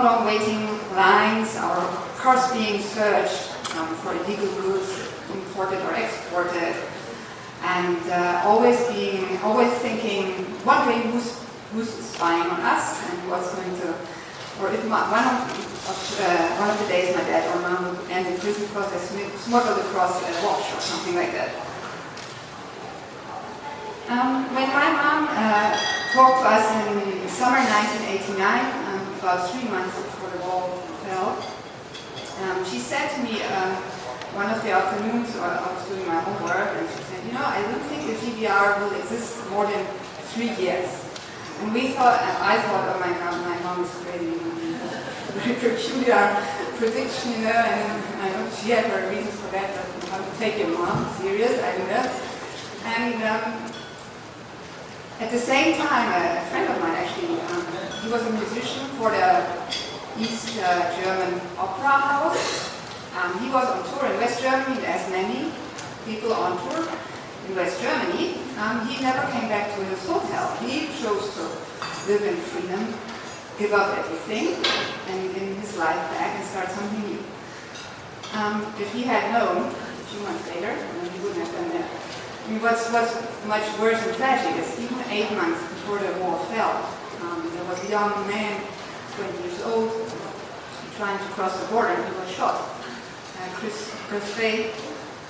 long waiting lines, our cars being searched for illegal goods imported or exported, and always thinking, wondering who's spying on us and what's going to, or if one of the days my dad or mom would end in prison because they smuggled across a watch or something like that. When my mom talked to us in summer 1989, about 3 months before the wall fell, she said to me one of the afternoons, I was doing my homework, and she said, you know, I don't think the GDR will exist more than 3 years. And I thought, oh my God, my mom is crazy. Very peculiar prediction, you know, and I know she had her reasons for that, but how to take your mom serious, I don't know. And at the same time, a friend of mine actually, he was a musician for the East German Opera House. He was on tour in West Germany, as many people on tour in West Germany. He never came back to his hotel. He chose to live in freedom, give up everything, and in his life back and start something new. If he had known a few months later, he wouldn't have done that. I mean, what's much worse and tragic is even 8 months before the wall fell, there was a young man, 20 years old, trying to cross the border, and he was shot. Chris Bay.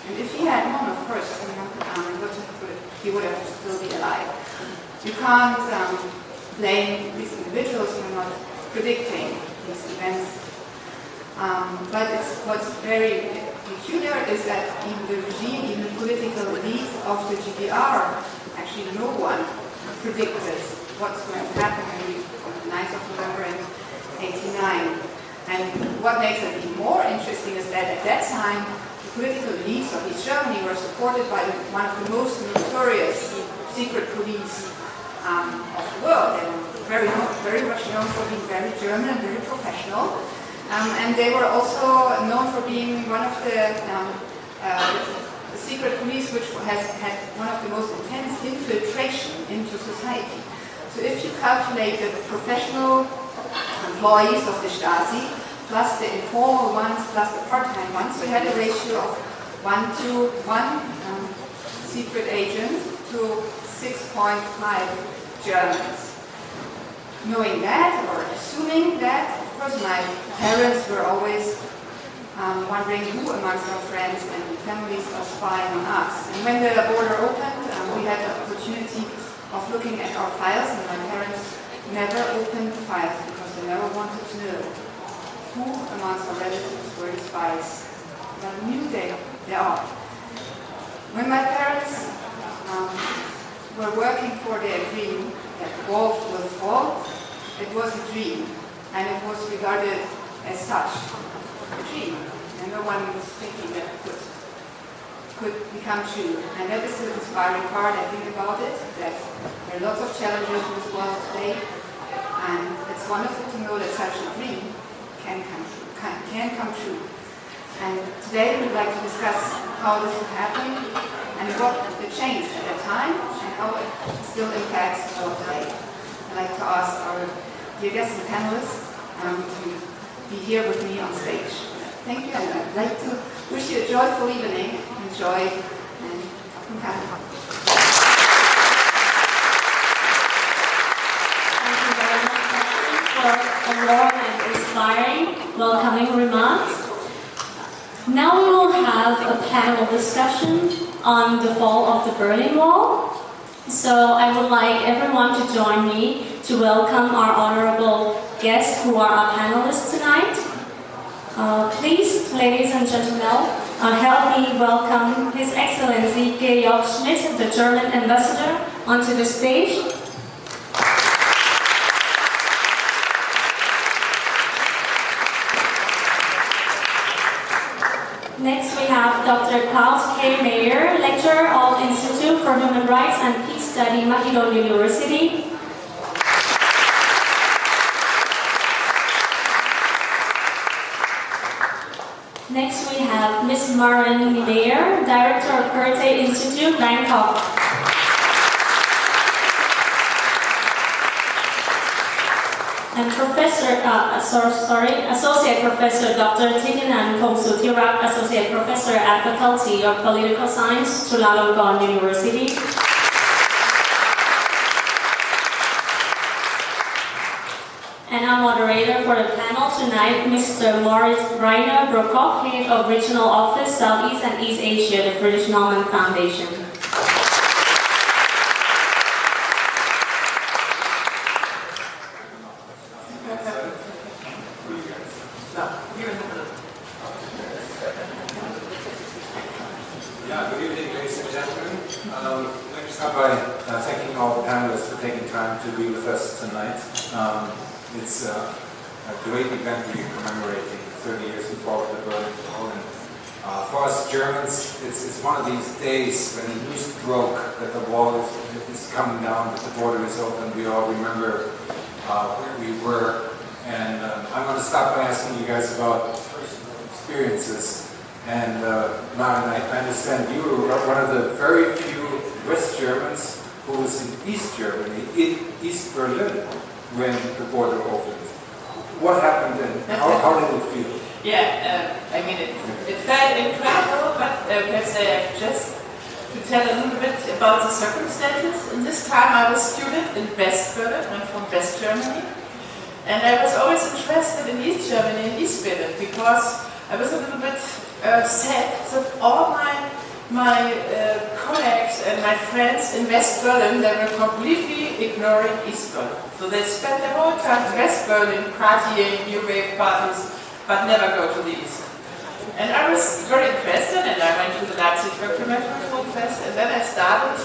And if he had known, of course, he would have still be alive. You can't blame these individuals for not predicting these events. But what's very peculiar is that even the regime, even the political elite of the GDR, actually no one predicted what's going to happen on the 9th of November in '89. And what makes it even more interesting is that at that time, the political elites of East Germany were supported by one of the most notorious secret police of the world. They were very much known for being very German and very professional. And they were also known for being one of the secret police which has had one of the most intense infiltration into society. So if you calculate the professional employees of the Stasi, plus the informal ones, plus the part-time ones, so you had a ratio of 1:1 secret agent to 6.5 Germans. Knowing that, or assuming that, of course my parents were always wondering who amongst our friends and families are spying on us. And when the border opened, we had the opportunity of looking at our files, and my parents never opened the files because they never wanted to know who amongst our relatives were the spies. But knew they are. When my parents were working for their dream that the wall will fall, it was a dream, and it was regarded as such, a dream, and no one was thinking that it could become true. And that is the inspiring part, I think, about it, that there are lots of challenges in this world today, and it's wonderful to know that such a dream can come true. And today we'd like to discuss how this would happen and what it changed at that time and how it still impacts the world today. I'd like to ask our dear guests and panelists to be here with me on stage. Thank you, and I'd like to wish you a joyful evening. Enjoy, and come. Thank you very much for a warm and inspiring welcoming remarks. Now we will have a panel discussion on the fall of the Berlin Wall. So I would like everyone to join me to welcome our honorable guests who are our panelists tonight. Please, ladies and gentlemen, help me welcome His Excellency Georg Schmidt, the German ambassador, onto the stage. Next we have Dr. Klaus K. Mayer, lecturer of Institute for Human Rights and Peace Study, Macedon University. Next we have Ms. Maren Midair, Director of Goethe Institute, Bangkok. and Associate Professor Dr. Thitinan Phongsuthirath, Associate Professor at Faculty of Political Science, Chulalongkorn University. And our moderator for the panel tonight, Mr. Maurice Rainer Brokoff, Head of Regional Office, Southeast and East Asia, the British Norman Foundation. Good evening, ladies and gentlemen. Let me start by thanking all the panelists for taking time to be with us tonight. It's a great event we're commemorating 30 years of the fall of the Berlin Wall. And for us Germans, it's one of these days when the news broke that the wall is coming down, that the border is open. We all remember where we were. And I'm going to start by asking you guys about personal experiences. And Maren, I understand you were one of the very few West Germans who was in East Germany, in East Berlin, when the border opened. What happened and how did it feel? Yeah, I mean, it felt incredible, but perhaps just to tell a little bit about the circumstances. In this time I was a student in West Berlin, I'm from West Germany, and I was always interested in East Germany and East Berlin because I was a little bit sad that all my colleagues and my friends in West Berlin, they were completely ignoring East Berlin. So they spent their whole time in West Berlin partying, new wave parties, but never go to the East. And I was very interested, and I went to the Leipzig Documentary Film Fest, and then I started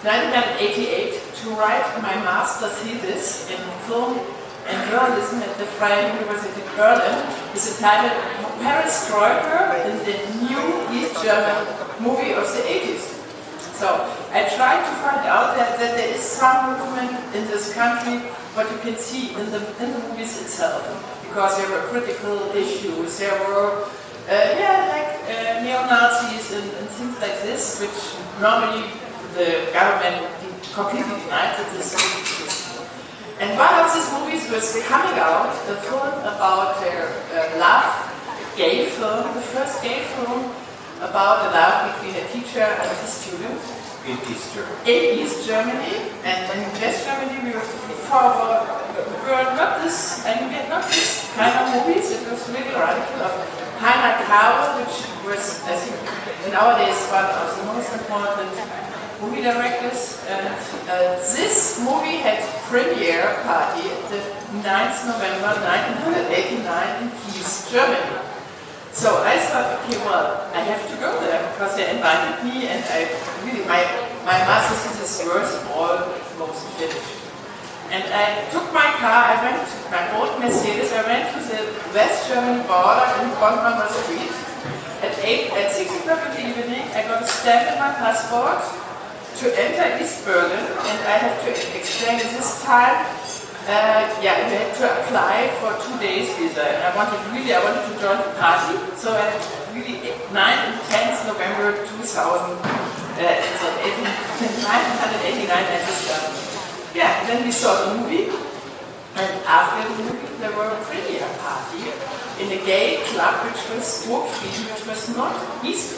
1988 to write my master's thesis in film and journalism at the Freie University of Berlin, is entitled Perestroika in the new East German movie of the 80s. So I tried to find out that there is some movement in this country, what you can see in the movies itself, because there were critical issues, there were neo-Nazis and things like this, which normally the government completely denied that this exists. And one of these movies was coming out, a film about their love, gay film, the first gay film about the love between a teacher and a student. In East Germany. In East Germany, and in West Germany we were not this, and we had not this kind of movies. It was really radical of Heinrich Harvey, which was, I think, nowadays one of the most important movie directors. And this movie had premiere party at the 9th November 1989 in East Germany. So I thought, okay, well, I have to go there because they invited me, and I really, my master's thesis was almost finished. And I took my car, I went to my old Mercedes, I went to the West German border in Bonn Street. At 6 o'clock in the evening, I got a stamp in my passport to enter East Berlin, and I have to explain at this time, you had to apply for 2 days visa, and I wanted to join the party, so I really 9th and 10th November 2000, 1989 I just then we saw the movie, and after the movie there were a premiere party in a gay club which was Burgfrieden, which was not East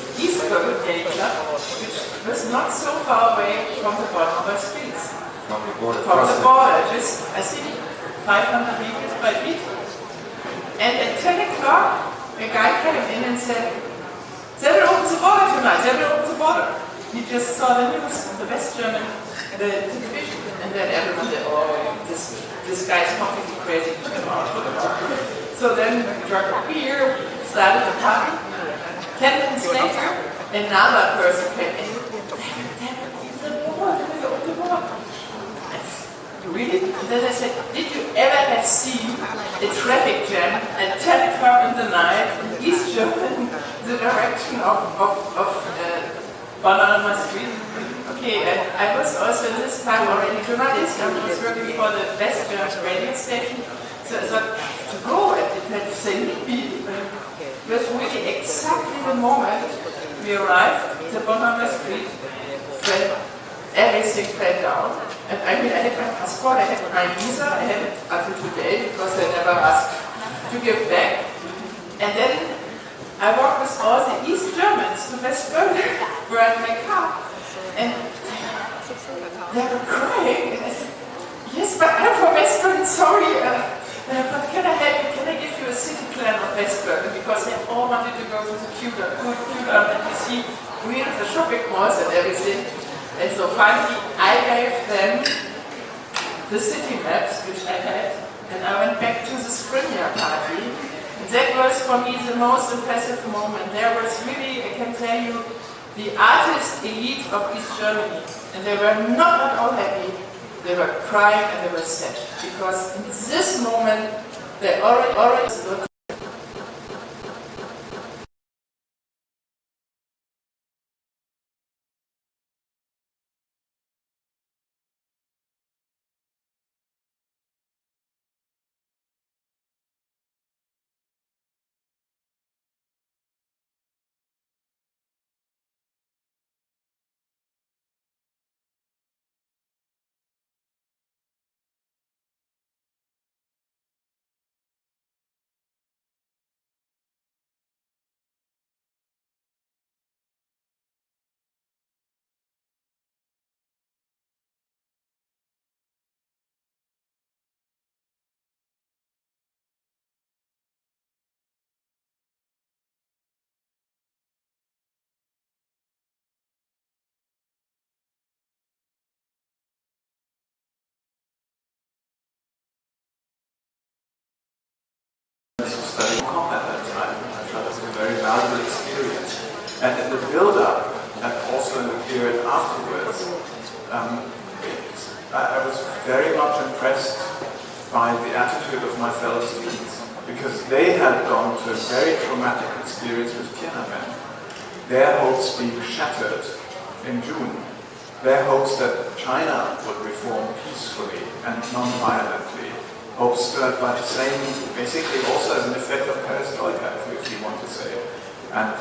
Berlin gay club, which was not so far away from the Bonner streets. From the border. From the border, just, I think, 500 meters by feet. And at 10 o'clock, a guy came in and said, they will open the border tonight, they will open the border. He just saw the news on the West German television, and then everyone said, oh, this guy's completely crazy, put him out. So then we drank a beer, started the party. 10 minutes later, another person came in. Really? And then I said, did you ever have seen a traffic jam at 10 o'clock in the night in East Germany, the direction of Bonner Street? Okay, and I was also this time already journalist. I was working for the West German radio station. So I thought, to go and it had to say me. It was really exactly the moment we arrived at the Bonner Street when everything fell down. And I mean, I had my passport, I had my visa, I had it until today because they never asked to give back. And then I walked with all the East Germans to West Berlin, where I had my car. And they were crying. And I said, yes, but I'm from West Berlin, sorry. But can I help you? Can I give you a city plan of West Berlin? Because they all wanted to go to the Kudamm, and you see real the shopping malls and everything. And so finally I gave them the city maps, which I had, and I went back to the Springer party. And that was for me the most impressive moment. There was really, I can tell you, the artist elite of East Germany. And they were not at all happy. They were crying and they were sad. Because in this moment, they already stood. Studying comp at that time. I thought it was a very valuable experience. And in the build-up, and also in the period afterwards, I was very much impressed by the attitude of my fellow students, because they had gone to a very traumatic experience with Tiananmen. Their hopes being shattered in June. Their hopes that China would reform peacefully and non-violently. Hopes stirred by the same, basically also as an effect of perestroika, if you want to say. And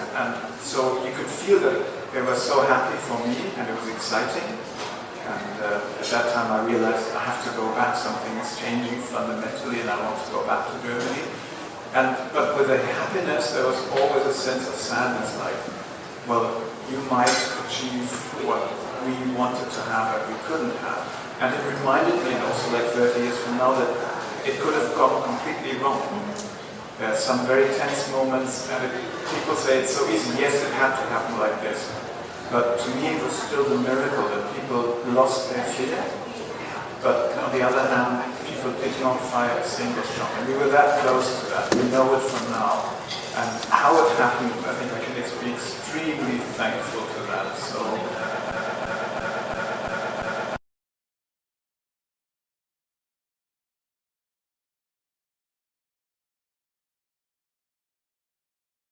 so you could feel that they were so happy for me, and it was exciting. And at that time I realized I have to go back, something is changing fundamentally, and I want to go back to Germany. But with the happiness, there was always a sense of sadness, like, well, you might achieve what we wanted to have and we couldn't have. And it reminded me, also like 30 years from now, that it could have gone completely wrong. There are some very tense moments, and people say it's so easy. Yes, it had to happen like this. But to me, it was still the miracle that people lost their fear. But on the other hand, people did not fire a single shot. And we were that close to that. We know it from now. And how it happened, I think I can be extremely thankful to that. So.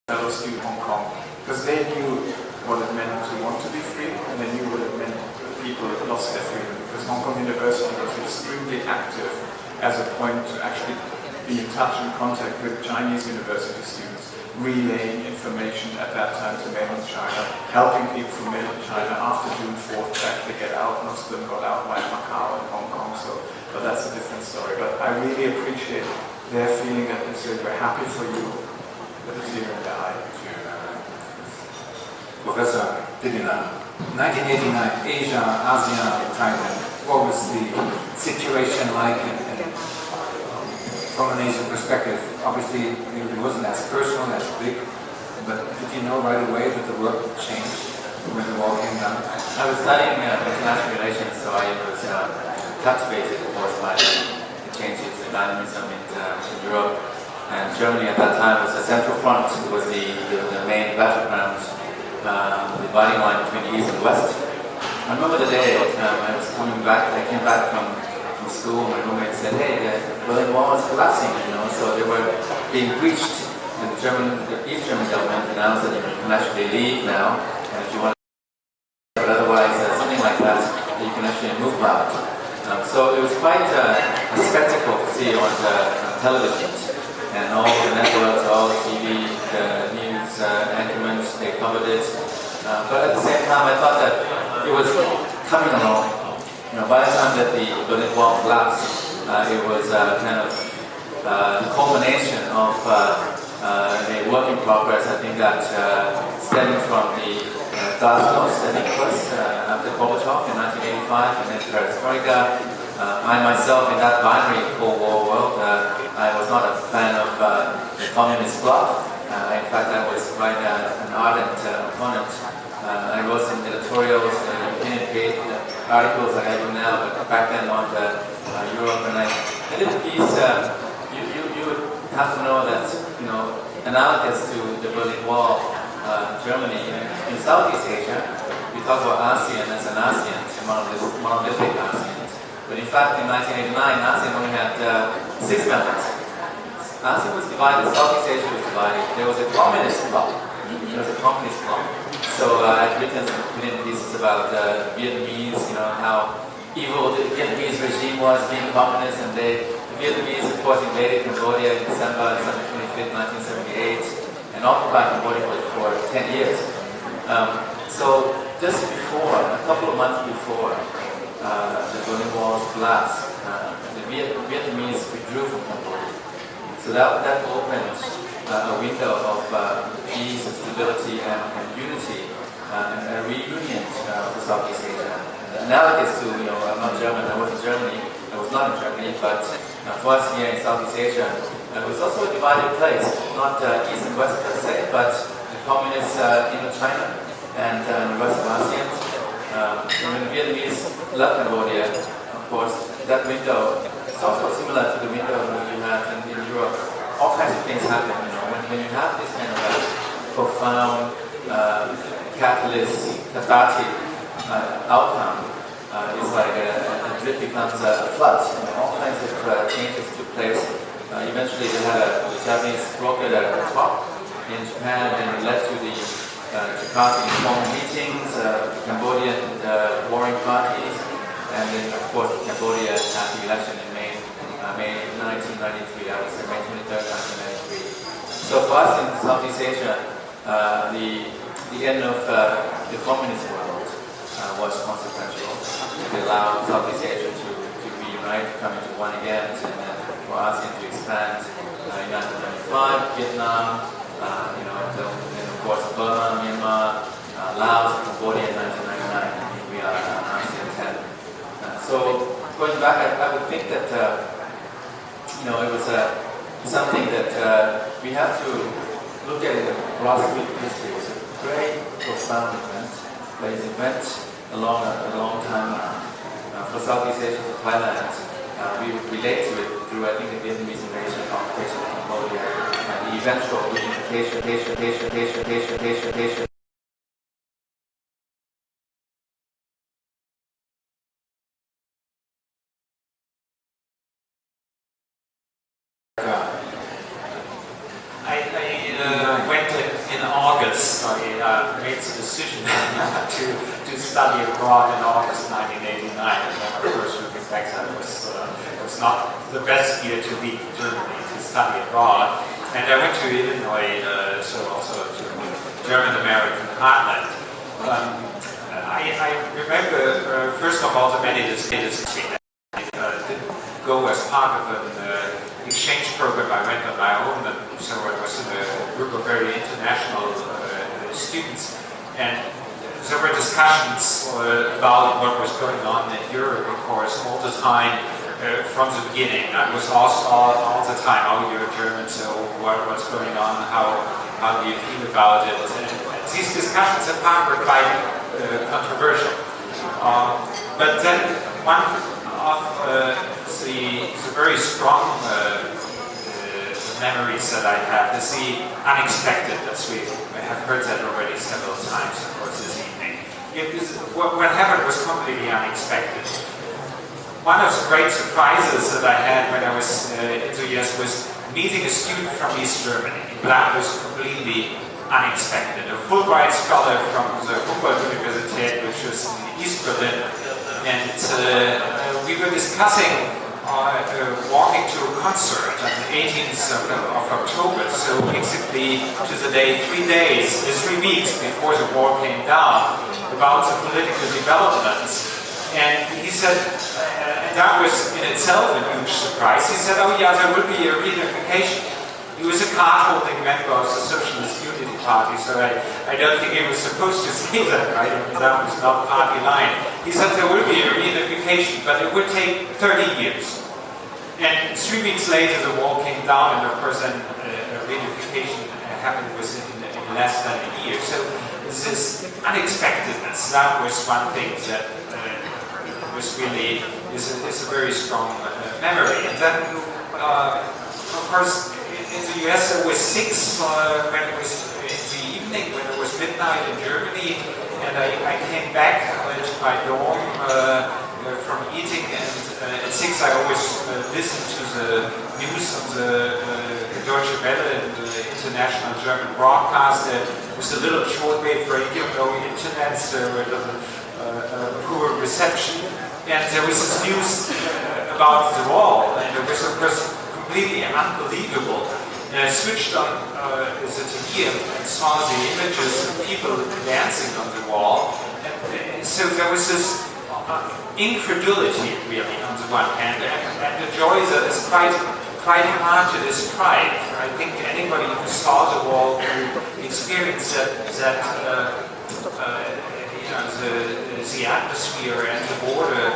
Fellow student Hong Kong, because they knew what it meant to want to be free, and they knew what it meant that people lost their freedom, because Hong Kong University was extremely active as a point to actually be in touch and contact with Chinese university students, relaying information at that time to mainland China, helping people from mainland China after June 4th to actually get out. Most of them got out by Macau and Hong Kong, but that's a different story. But I really appreciate their feeling that they said, we're happy for you. Professor Pidina, 1989, Asia, ASEAN, Thailand. What was the situation like from an Asian perspective? Obviously, it wasn't as personal, as big, but did you know right away that the world would change when the wall came down? I was studying international relations, so I was captivated, of course, by the changes, the dynamism in Europe. And Germany at that time was the central front. It was the main battleground, dividing line between the East and West. I remember the day I was coming back. I came back from school. My roommate said, "Hey, the Berlin Wall is collapsing." So they were being breached. The East German government announced that you can actually leave now, and if you want, but otherwise something like that, you can actually move out. So it was quite a spectacle to see on television. And all the networks, all the TV, the news anchormen, they covered it. But at the same time, I thought that it was coming along. By the time that the Berlin Wall collapsed, it was kind of culmination of a work in progress. I think that stemming from the Glasnost, I think it was, after Gorbachev in 1985, and then Perestroika. I myself, in that binary Cold War world, I was not a fan of the communist bloc. In fact, I was quite an ardent opponent. I wrote some editorials, opinion articles like I do now, but back then on Europe, and I did a piece. You would have to know that, analogous to the Berlin Wall, Germany, in Southeast Asia, we talk about ASEAN as an ASEAN, monolithic ASEAN. But in fact, in 1989, ASEAN only had 6 members. ASEAN was divided, Southeast Asia was divided. There was a communist bloc. So I've written some opinion pieces about Vietnamese, how evil the Vietnamese regime was being communist, and the Vietnamese, of course, invaded Cambodia in December 25th, 1978, and occupied Cambodia for 10 years. So just before, a couple of months before the Berlin Wall collapsed, the Vietnamese withdrew from Cambodia. So that opened a window of peace and stability and unity and a reunion for Southeast Asia. Analogous to, I'm not German, I was in Germany, I was not in Germany, but for us here in Southeast Asia, it was also a divided place, not East and West per se, but the communist Indochina and the rest of ASEAN. When the Vietnamese left Cambodia, of course, that window is also similar to the window that you have in Europe. All kinds of things happen, when you have this kind of a profound, catalyst, cathartic outcome, it's like a drip becomes a flood. All kinds of changes took place. Eventually, they had the Japanese brokered at the top in Japan, and it led to the Jakarta informal meetings, Cambodian warring parties, and then, of course, Cambodia had the election in May 1993. I was May 23rd, 1993. So for us in Southeast Asia, the end of the communist world was consequential. It allowed Southeast Asia to reunite, to come into one again, and then for ASEAN to expand in 1995, Vietnam, and of course Burma, Myanmar, Laos, Cambodia in 1999, and we are ASEAN 10. So going back, I would think that it was something that we have to look at it in broad sweep history. It's a very profound event, but it's an event a long time now. For Southeast Asia, for Thailand, we would relate to it through, I think, the Vietnamese invasion, occupation of Cambodia, and the eventual reunification. I went in August. I made the decision to study abroad in August 1989. And when I first moved back, it was not the best year to leave Germany to study abroad. And I went to Illinois, so also to German-American heartland. I remember, first of all, the many decisions I didn't go as part of an exchange program. I went on my own, and so I was in a group of very international students, and there were discussions about what was going on in Europe, of course, all the time from the beginning. I was asked all the time, "Oh, you're German, so what's going on? How do you feel about it?" And these discussions in part were quite controversial. But then one of the very strong memories that I have is the unexpected, as we have heard that already several times, of course, this evening. What happened was completely unexpected. One of the great surprises that I had when I was in the US was meeting a student from East Germany. That was completely unexpected. A Fulbright scholar from the Humboldt University, which was in East Berlin. And we were discussing walking to a concert on the 18th of October, so basically to the day 3 days, 3 weeks before the war came down, about the political developments. And he said, and that was in itself a huge surprise. He said, oh yeah, there will be a reunification. He was a card-holding member of the Socialist Unity Party, so I don't think he was supposed to say that, right? That was not party line. He said there will be a reunification, but it would take 30 years. And 3 weeks later, the wall came down, and of course, then a reunification happened within less than a year. So this unexpectedness, that was one thing that was really is a very strong memory. And then, of course, in the US there was 6 when it was in the evening, when it was midnight in Germany, and I came back to my dorm from eating, and at 6 I always listened to the news on the Deutsche Welle, the international German broadcaster. It was a little shortwave radio, no internet, so it was a poor reception. And there was this news about the wall, and it was of course completely unbelievable. And I switched on the TV and saw the images of people dancing on the wall. And so there was this incredulity, really, on the one hand, and a joy that is quite hard to describe. I think anybody who saw the wall will experience that the atmosphere and the border.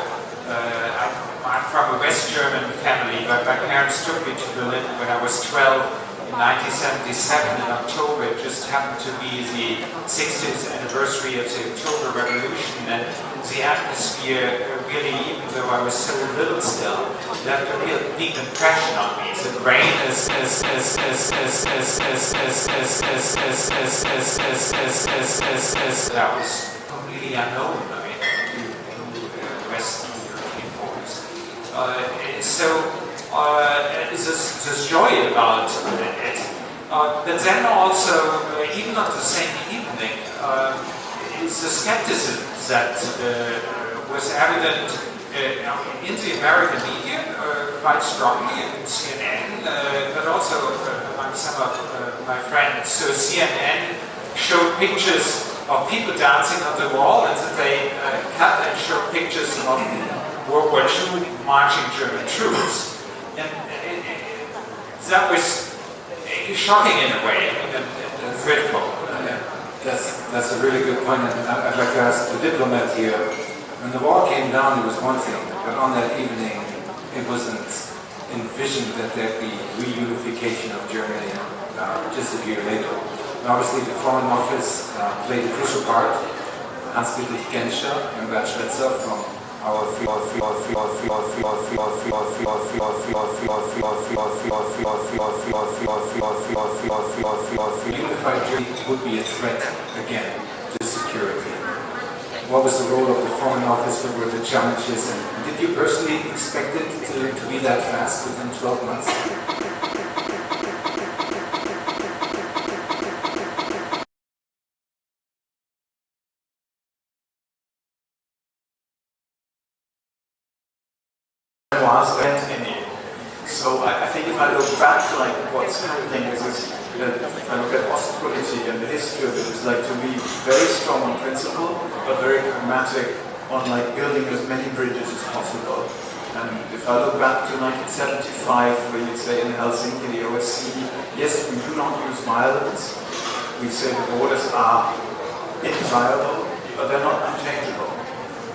I'm from a West German family, but my parents took me to Berlin when I was 12 in 1977 in October. It just happened to be the 60th anniversary of the October Revolution, and the atmosphere really, even though I was so little still, left a real deep impression on me. The brain that was completely unknown, I mean, to West European borders. This joy about it. But then also, even on the same evening, is the skepticism that was evident in the American media quite strongly, in CNN, but also among some of my friends. So CNN showed pictures of people dancing on the wall, and then they cut and showed pictures of World War II marching German troops. And that was shocking in a way, and dreadful. That's a really good point, and I'd like to ask the diplomat here. When the wall came down, it was one thing, but on that evening, it wasn't envisioned that there'd be reunification of Germany just a year later. And obviously, the Foreign Office played a crucial part. Hans-Dietrich Genscher and Bert Schweitzer from our unified Germany would be a threat again to security. What was the role of the Foreign Office? What were the challenges? And did you personally expect it to be that fast within 12 months? So I think if I look back to like what's happening is this, if I look at Ostpolitik and the history of it, it's like to be very strong on principle, but very pragmatic on like building as many bridges as possible. And if I look back to 1975, where you say in Helsinki, the OSCE, yes, we do not use violence. We say the borders are inviolable, but they're not unchangeable.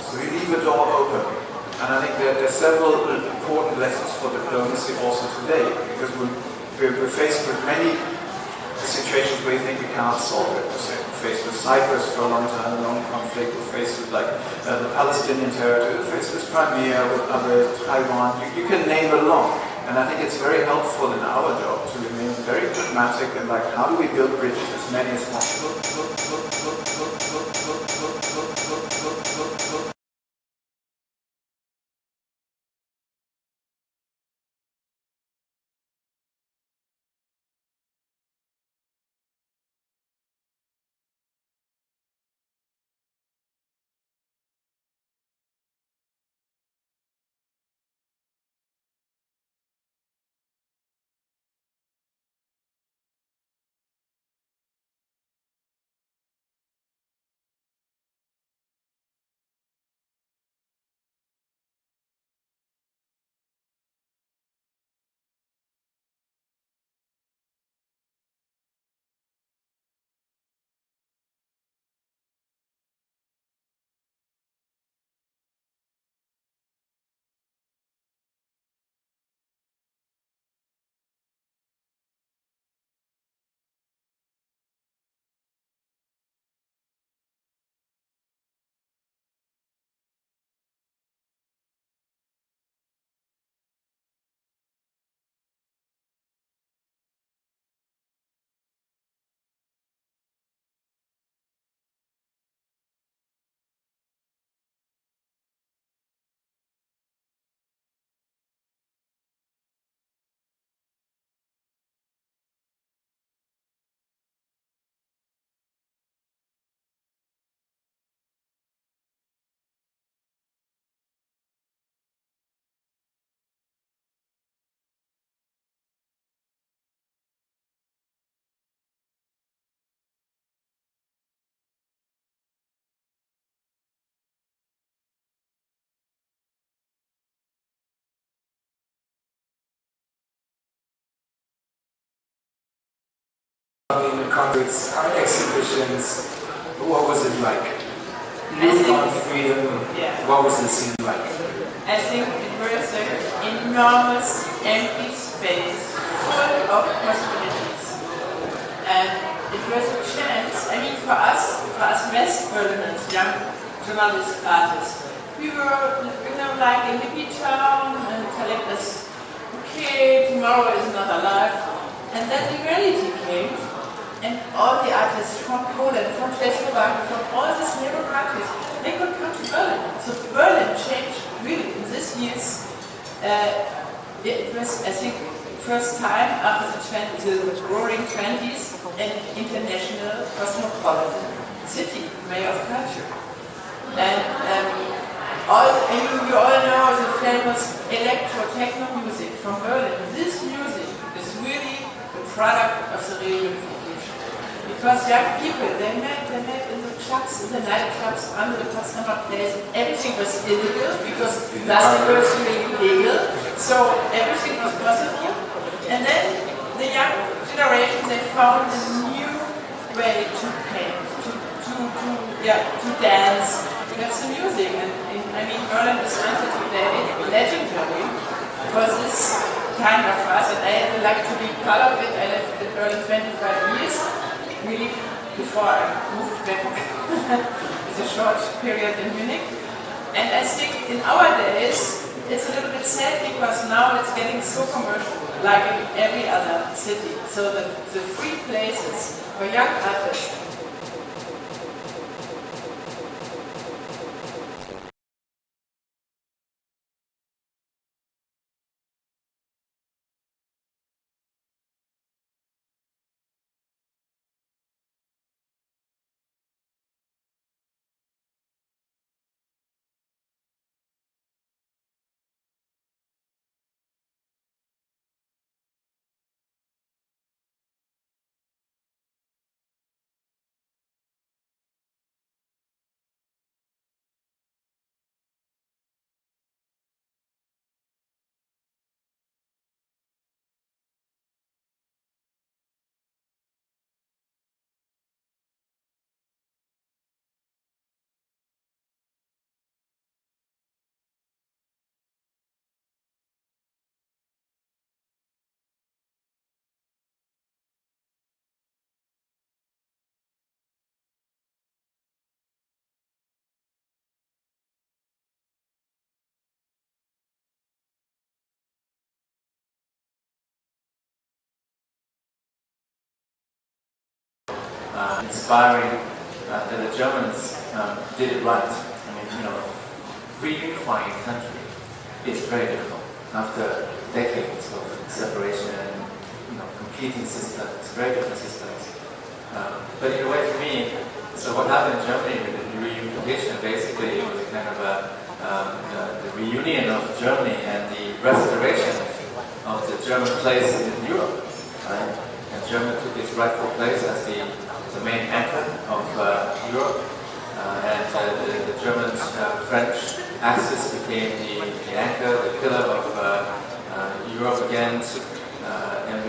So we leave a door open. And I think there are several important lessons for diplomacy also today, because we're faced with many situations where you think we cannot solve it. We're faced with Cyprus for a long time, a long conflict. We're faced with like the Palestinian territory. We're faced with Crimea, with other Taiwan. You can name it long. And I think it's very helpful in our job to remain very pragmatic and like, how do we build bridges as many as possible? concerts, art exhibitions. What was it like? Youth on freedom. Yeah. What was the scene like? I think it was an enormous empty space full of possibilities. And it was a chance, I mean for us West Berliners, young journalist artists, we were, like a hippie town and telling us, okay, tomorrow is another life. And then the reality came, and all the artists from Poland, from Czechoslovakia, from all these neighboring countries, they could come to Berlin. So Berlin changed really in this years. It was, I think, first time after the roaring 20s, an international cosmopolitan city, way of culture. And you all know the famous electro-techno music from Berlin. This music is really the product of the reunification. Because young people, they met in the clubs, in the nightclubs, under the Potsdamer Place. Everything was illegal because plastic was really illegal. So everything was possible. And then the young generation, they found a new way to paint, to dance. That's the music. And I mean, Berlin is until today legendary for this kind of us. And I would like to be part of it. I lived in Berlin 25 years, really before I moved back. It's a short period in Munich. And I think in our days, it's a little bit sad because now it's getting so commercial, like in every other city. So the free places for young artists. Inspiring that the Germans did it right. I mean, reunifying a country is very difficult. After decades of separation, competing systems, very different systems. But in a way for me, so what happened in Germany with the reunification, basically it was a kind of the reunion of Germany and the restoration of the German place in Europe. Right? And Germany took its rightful place as the main anchor of Europe, and the German-French axis became the anchor, the pillar of Europe again, and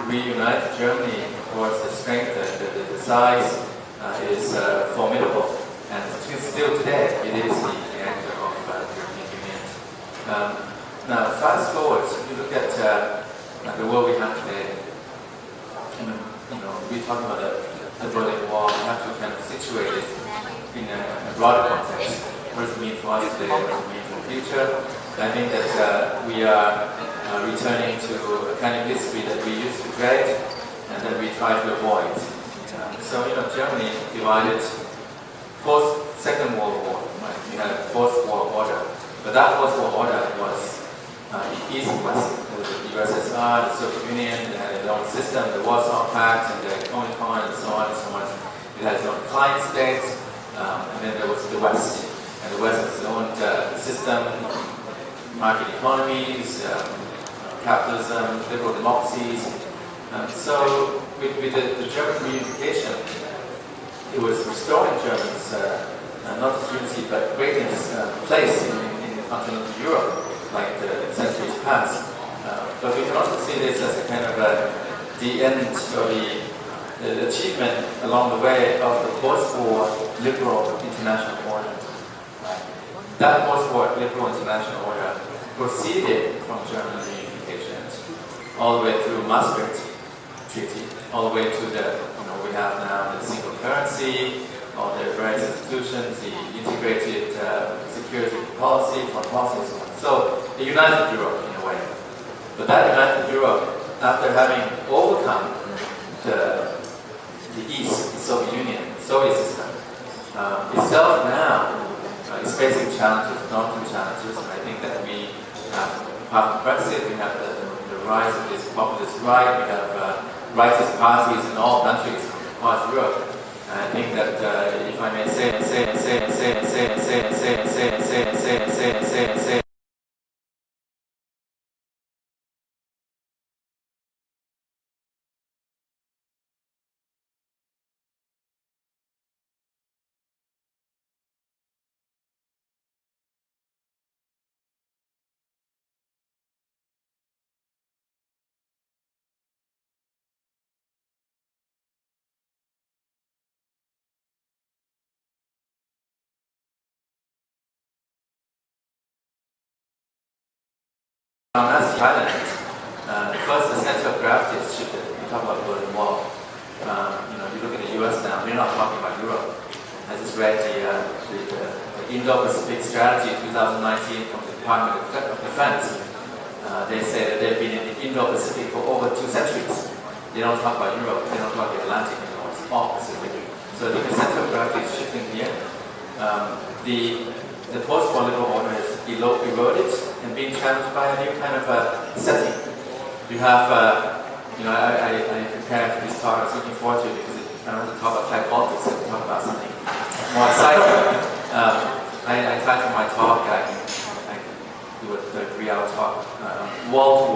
reunite Germany towards the strength, the size is formidable, and still today it is the anchor of the European Union. Now, fast forward, if you look at the world we have today, we talk about the Berlin Wall, we have to kind of situate it in a broader context. What does it mean for us today? What does it mean for the future? I think that we are returning to a kind of history that we used to dread and that we try to avoid. So, Germany divided post-Second World War, right? We had a post-war order. But that post-war order was East and West. The USSR, the Soviet Union, they had their own system, the Warsaw Pact, and the Comintern, and so on and so on. It had its own client state, and then there was the West. And the West has its own system, market economies, capitalism, liberal democracies. So with the German reunification, it was restoring Germans, not just unity, but great place in continental Europe, like the centuries past. But we can also see this as a kind of the end or the the achievement along the way of the post-war liberal international order. That post-war liberal international order proceeded from German reunifications all the way through Maastricht Treaty, all the way to the, we have now the single currency, all the various institutions, the integrated security policy, foreign policy, and so on. So it united Europe in a way. But that united Europe, after having overcome the East, the Soviet Union, Soviet system, itself now is facing challenges, daunting challenges, and I think that we have, apart from Brexit, we have the rise of this populist right, we have rightist parties in all countries across Europe. And I think that if I may say, That's Thailand. First, the center of gravity is shifted. We talk about the Berlin Wall. You look at the US now, we're not talking about Europe. I just read the Indo-Pacific Strategy 2019 from the Department of Defense. They say that they've been in the Indo-Pacific for over 2 centuries. They don't talk about Europe, they don't talk about the Atlantic anymore, it's all Pacific. So the center of gravity is shifting here. The post-war liberal order is eroded and being challenged by a new kind of setting. You have, I prepared for this talk, I was looking forward to it because I want to talk about Thai politics and talk about something more exciting. I titled my talk, I do a 3-hour talk, wall to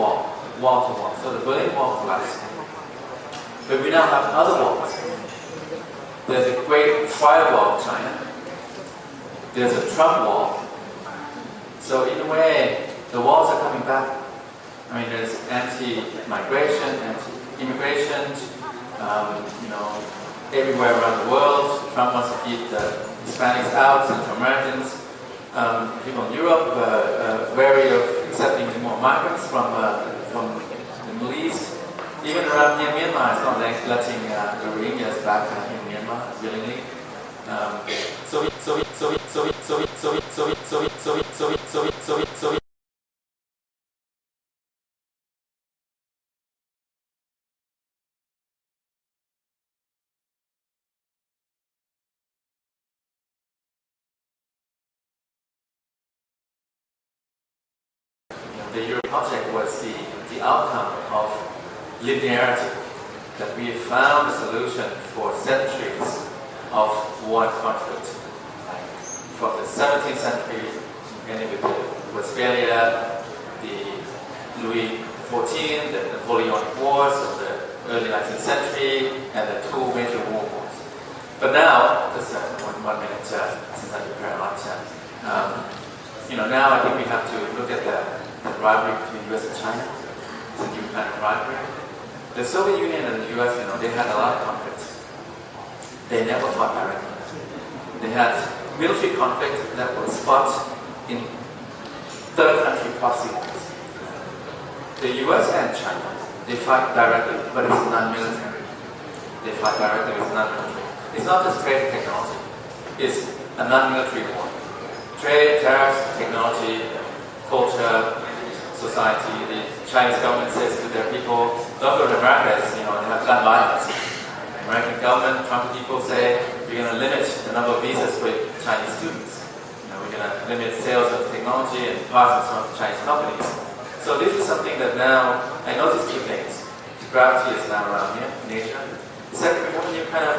wall. So the Berlin Wall collapsed. But we now have other walls. There's a great firewall of China. There's a Trump wall. So in a way, the walls are coming back. I mean, there's anti-migration, anti-immigration, everywhere around the world. Trump wants to keep the Hispanics out, Central Americans. People in Europe wary of accepting more migrants from the Middle East. Even around here, Myanmar, it's not like letting the Rohingyas back in Myanmar willingly. The Euro project was the outcome of linearity, that we found a solution for centuries of war and conflict. From the 17th century, beginning with the Westphalia, the Louis XIV, the Napoleonic Wars of the early 19th century, and the 2 major world wars. But now, just 1 minute since I prepared a lot, now I think we have to look at the rivalry between the US and China. It's a new kind of rivalry. The Soviet Union and the US, they had a lot of conflicts. They never fought directly. They had military conflict that was fought in third country proceedings. The US and China, they fight directly, but it's non-military. They fight directly, but it's non-military. It's not just trade and technology. It's a non-military war. Trade, tariffs, technology, culture, society. The Chinese government says to their people, don't go to America, they have gun violence. American government, Trump people say, we're going to limit the number of visas for Chinese students. We're going to limit sales of technology and parts of Chinese companies. So this is something that now, I noticed 2 things. The gravity is now around here in Asia. Second, we have a new kind of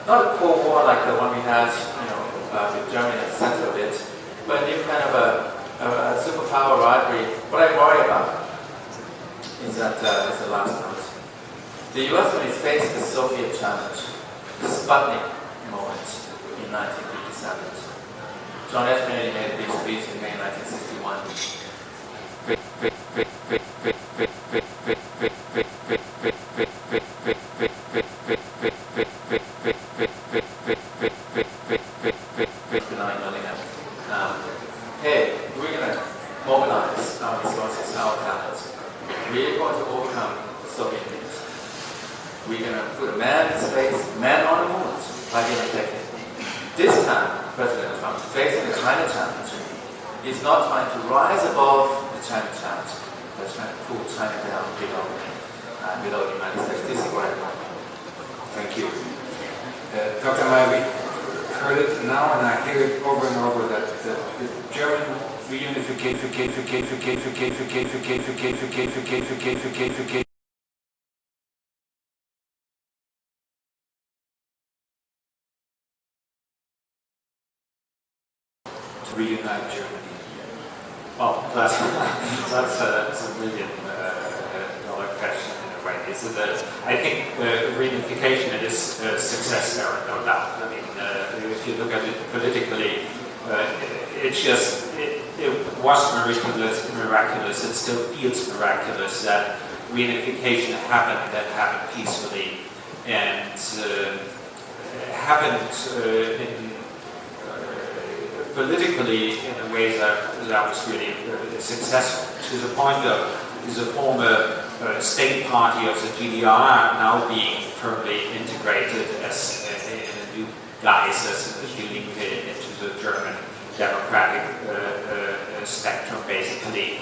not a Cold War like the one we had, with Germany at the center of it, but a new kind of a superpower rivalry. What I worry about is that, is the last note. The US, when it faced the Soviet challenge, the Sputnik moment in 1957, John F. Kennedy made a big speech in May 1961. we're going to put a man in space, man on the moon, like in a decade. This time, President Trump, facing the China challenge, is not trying to rise above the China challenge, but trying to pull China down below the United States. This is what I want. Thank you. Dr. Meyer, we heard it now, and I hear it over and over that the German reunification to reunite Germany. Well, that's a million dollar question in a way. I think the reunification is a success there, no doubt. I mean, if you look at it politically, it was miraculous. It still feels miraculous that reunification happened peacefully, and happened politically in a way that was really successful, to the point of the former state party of the GDR now being firmly integrated as in a new guise as Die Linke into the German democratic spectrum, basically.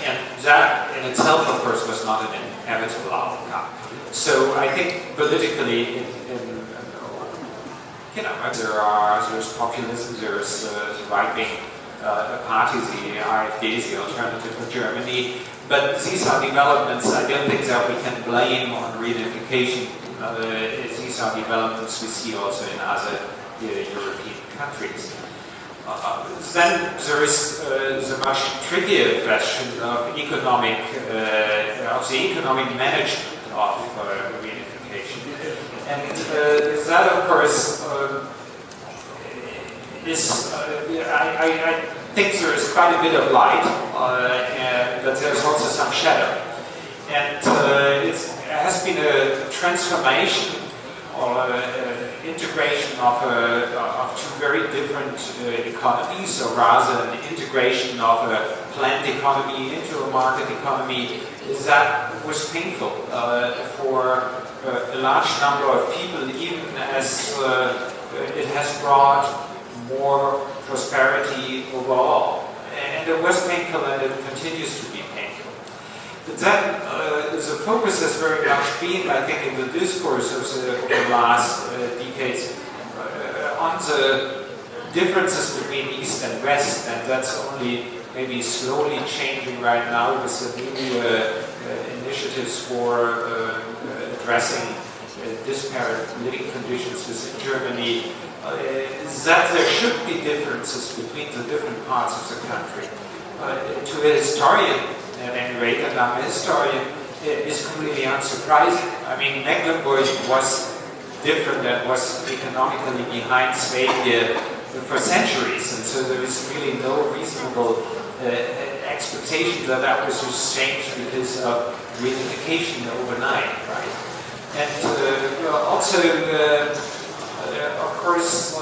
And that in itself, of course, was not an inevitable outcome. So I think politically, there's populism, there's the right-wing parties, the AfD is the alternative for Germany. But these are developments I don't think that we can blame on reunification. These are developments we see also in other European countries. Then there is the much trickier question of the economic management of reunification. And that, of course, I think there is quite a bit of light, but there's also some shadow. And it has been a transformation or integration of two very different economies, or rather an integration of a planned economy into a market economy. That was painful for a large number of people, even as it has brought more prosperity overall. And it was painful, and it continues to be painful. But then the focus has very much been, I think, in the discourse of the last decades on the differences between East and West, and that's only maybe slowly changing right now with the new initiatives for addressing disparate living conditions within Germany, that there should be differences between the different parts of the country. To a historian, at any rate, and I'm a historian, it is completely unsurprising. I mean, Mecklenburg was different and was economically behind Swabia for centuries, and so there is really no reasonable expectation that that was just changed because of reunification overnight, right? And also, of course,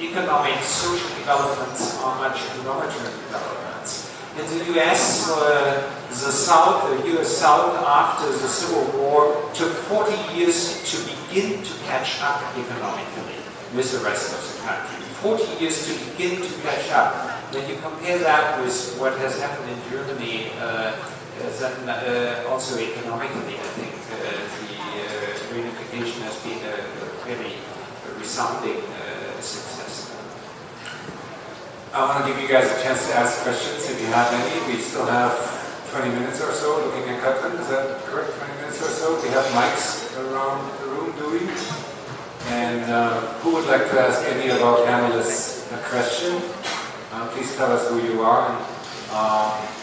economic, social developments are much long-term developments. In the US, the US South, after the Civil War, took 40 years to begin to catch up economically with the rest of the country. 40 years to begin to catch up. When you compare that with what has happened in Germany, then also economically, I think the reunification has been a very resounding success. I want to give you guys a chance to ask questions if you have any. We still have 20 minutes or so, looking at Katrin, is that correct? 20 minutes or so? We have mics around the room, do we? And who would like to ask any of our panelists a question? Please tell us who you are and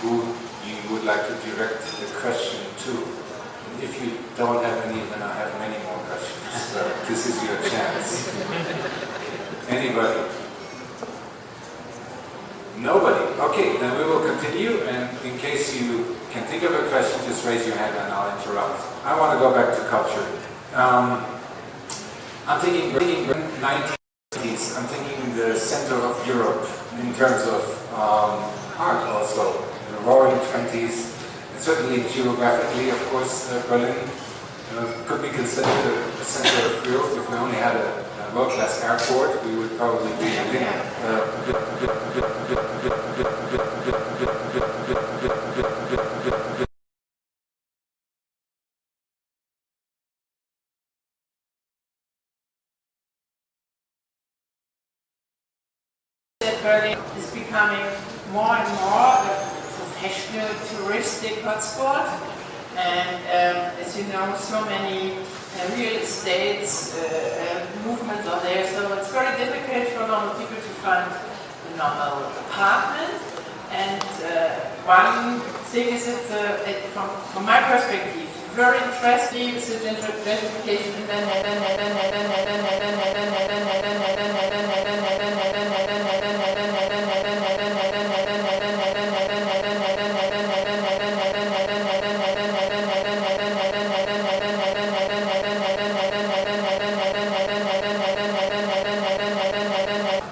who you would like to direct the question to. And if you don't have any, then I have many more questions. So this is your chance. Anybody? Nobody? Okay, then we will continue, and in case you can think of a question, just raise your hand and I'll interrupt. I want to go back to culture. I'm thinking 1990s, I'm thinking the center of Europe in terms of art also, the Roaring 20s, and certainly geographically, of course, Berlin, could be considered a center of Europe. If we only had a world-class airport, we would probably be Berlin is becoming more and more a professional touristic hotspot, and as you know, so many real estates movements are there, so it's very difficult for normal people to find a normal apartment. And one thing is that from my perspective, very interesting is the gentrification in the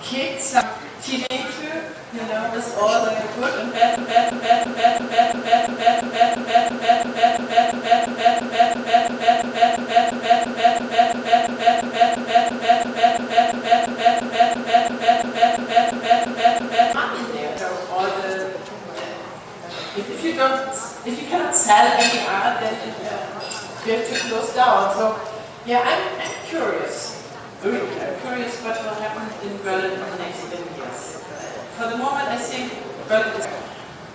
kids, teenagers, you know, with all the good and bad if you cannot sell any art, then you have to close down. So, yeah, I'm curious. Really curious what will happen in Berlin in the next 10 years. For the moment, I think Berlin is.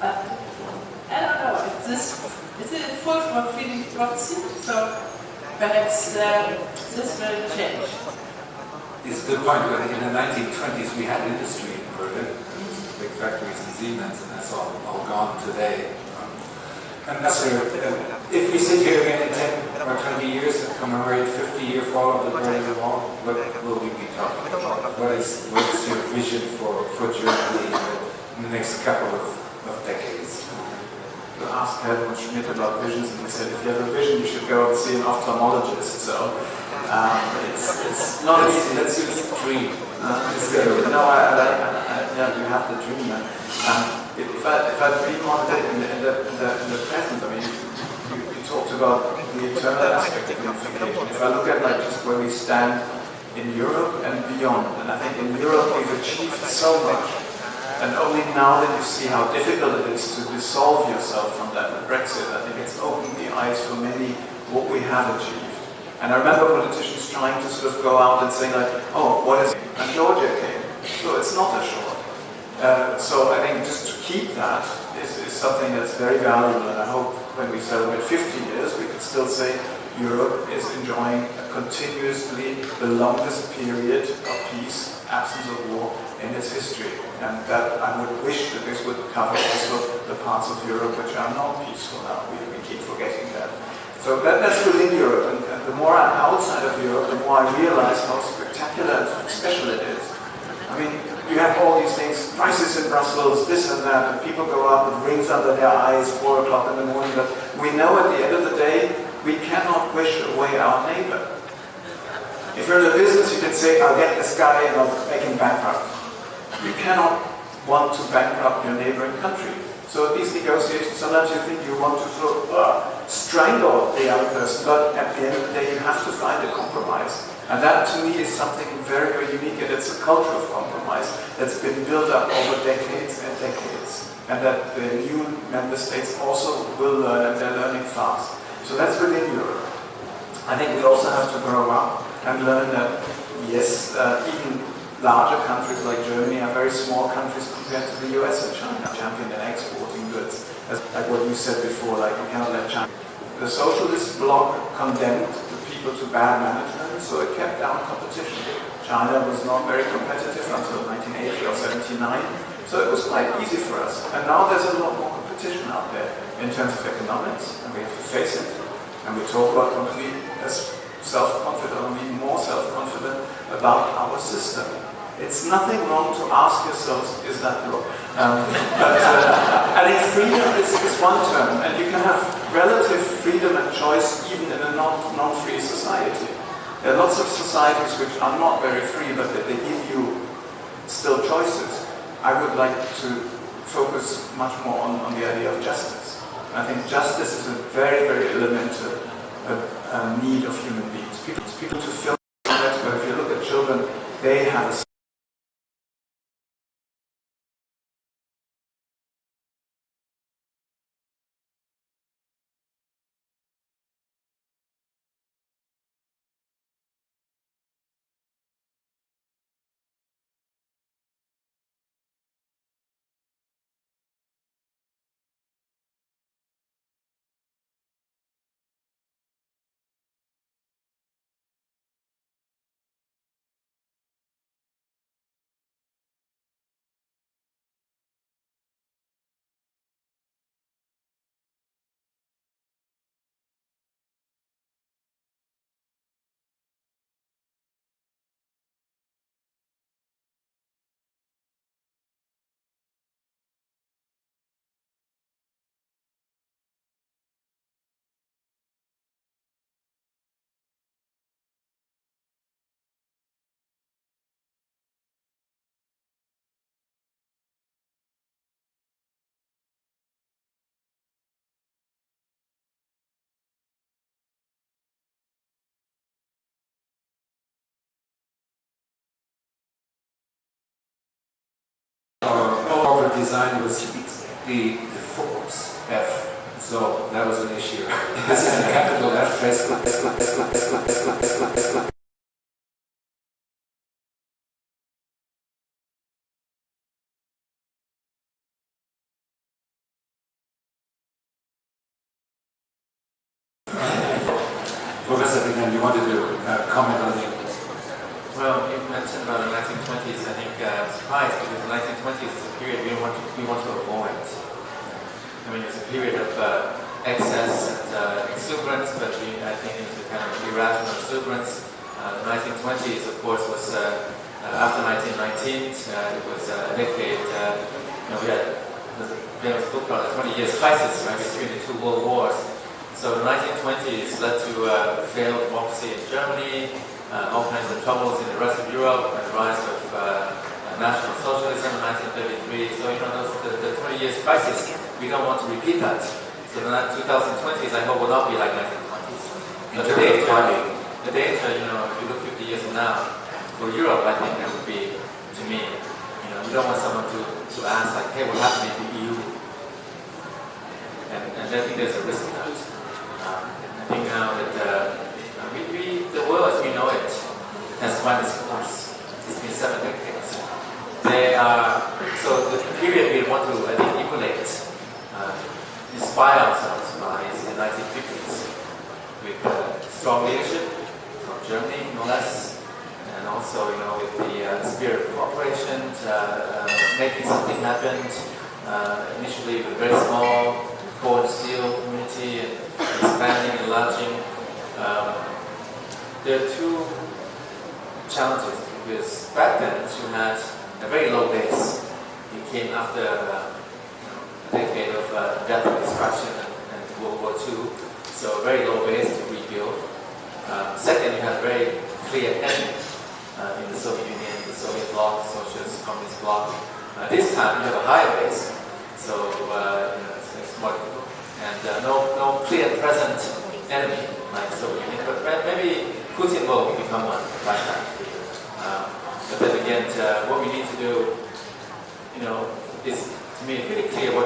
I don't know. Is it full of feeling prophecy? So perhaps this will change. It's a good point, but in the 1920s we had industry in Berlin, big factories and Siemens, and that's all gone today. And that's if we sit here again in 10 or 20 years and commemorate 50-year fall of the Berlin Wall, what will we be talking about? What is your vision for Germany in the next couple of decades? To ask Helmut Schmidt about visions, and he said, if you have a vision, you should go and see an ophthalmologist. So it's not easy. Let's use dream. No, yeah, you have the dream. If I dream on it in the present, I mean, you talked about the eternal aspect of unification. If I look at like just where we stand in Europe and beyond, and I think in Europe we've achieved so much. And only now that you see how difficult it is to dissolve yourself from that with Brexit, I think it's opened the eyes for many what we have achieved. And I remember politicians trying to sort of go out and say like, oh, what is it? And Georgia came. So it's not a short. So I think just to keep that is something that's very valuable, and I hope when we celebrate 50 years we can still say Europe is enjoying continuously the longest period of peace, absence of war in its history. And that I would wish that this would cover also the parts of Europe which are not peaceful now. We keep forgetting that. So that's within Europe, and the more I'm outside of Europe, the more I realize how spectacular and special it is. I mean, you have all these things, crisis in Brussels, this and that, and people go out with rings under their eyes, 4 o'clock in the morning, but we know at the end of the day, we cannot wish away our neighbor. If you're in a business, you can say, I'll get this guy and I'll make him bankrupt. You cannot want to bankrupt your neighboring country. So these negotiations, sometimes you think you want to sort of strangle the other person, but at the end of the day, you have to find a compromise. And that, to me, is something very, very unique, and it's a culture of compromise that's been built up over decades and decades, and that the new member states also will learn, and they're learning fast. So that's within Europe. I think we also have to grow up and learn that, yes, even larger countries like Germany are very small countries compared to the US and China, champion in exporting goods. As, like what you said before, like you cannot let China. The socialist bloc condemned the people to bad management, so it kept down competition. China was not very competitive until 1980 or 79, so it was quite easy for us. And now there's a lot more competition out there in terms of economics, and we have to face it. And we talk about want to be as self-confident, or even more self-confident about our system. It's nothing wrong to ask yourselves, is that wrong? But I think freedom is one term, and you can have relative freedom and choice even in a non-free society. There are lots of societies which are not very free, but that they give you still choices. I would like to focus much more on the idea of justice. I think justice is a very, very elemental need of human beings. People to fill that, but if you look at children, they have a Corporate design was the Forbes F, so that was an issue. This is a capital F. Professor Bingham, you wanted to comment on the. Well, you mentioned about the 1920s. I think surprised because the 1920s is a period we want to avoid. I mean, it's a period of excess and exuberance, but I think it was a kind of irrational exuberance. The 1920s, of course, was after 1919. It was a decade. We had the famous book called the 20 Years Crisis, right, between the two world wars. So the 1920s led to failed democracy in Germany, all kinds of troubles in the rest of Europe, and the rise of National Socialism in 1933. So, the 20 years crisis, we don't want to repeat that. So the 2020s, I hope, will not be like 1920s. But the danger, if you look 50 years from now, for Europe, I think that would be, to me, you don't want someone to ask, like, hey, what happened in the EU? And I think there's a risk of that. I think now that the world as we know it has run its course. It's been 7 decades. So the period we want to, I think, emulate, inspire ourselves by is the 1950s with strong leadership from Germany, no less, and also, with the spirit of cooperation, making something happen. Initially with a very small core and steel community, and expanding, enlarging. There are two challenges because back then you had a very low base. You came after a decade of death and destruction and World War II, so a very low base to rebuild. Second, you had a very clear enemy in the Soviet Union, the Soviet bloc, socialist, communist bloc. This time you have a higher base, so it's more difficult. And no clear present enemy like the Soviet Union, but maybe Putin will become one like that. But then again, what we need to do, is to me pretty clear what